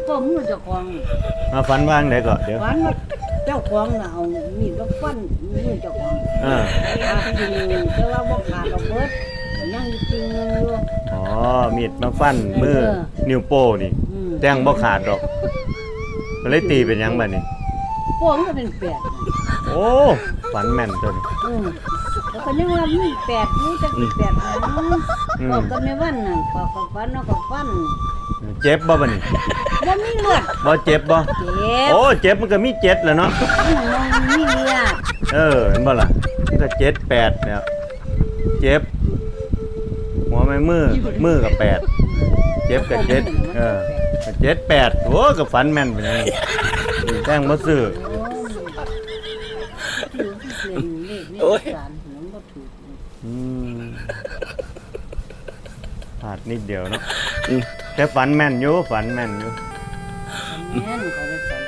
ก็มือเจ้าของ มาฝันว่างได้ก็เดี๋ยว ฝันว่าเจ้าของน่ะเอามีดมาฟันมือเจ้าของ เออ ขาดจริงแต่ว่าบ่ขาดดอกเบิดยังจริงอยู่ อ๋อมีดมาฟันมือ เออ นิ้วโป้นี่ แต้งบ่ขาดดอกก็เลยตีเป็นหยังบัดนี้ พวกมันก็เป็นแปด โอ้ฝันแม่นตัวนี้ แล้วก็ยังว่ามีแปดนี่จะเป็นแปดนะ อืม บอกกันในวันน่ะก็ฟันเนาะก็ฟัน เจ็บบ่บัดนี้ บ่มีเลือด บ่เจ็บบ่ เจ็บ โอ้เจ็บมันก็มีเจ็ดแหล้วเนาะ มันมีเลือด เออเห็นบ่ล่ะมันก็เจ็ดแปดเนี่ยเจ็บหัวแม่มือกับแปดเจ็บกับเจ็ดก็เจ็ดแปดโอ้ก็ฝันแม่นเป็นหยังแต้งบ่ซื้อ โอ้ยถือที่เปลี่ยนเลขในสารมันบ่ถูก อืมพลาดนิดเดียวเนาะแต่ฝันแม่นอยู่ฝันแม่นอยู่ แม่นก็ได้ฝัน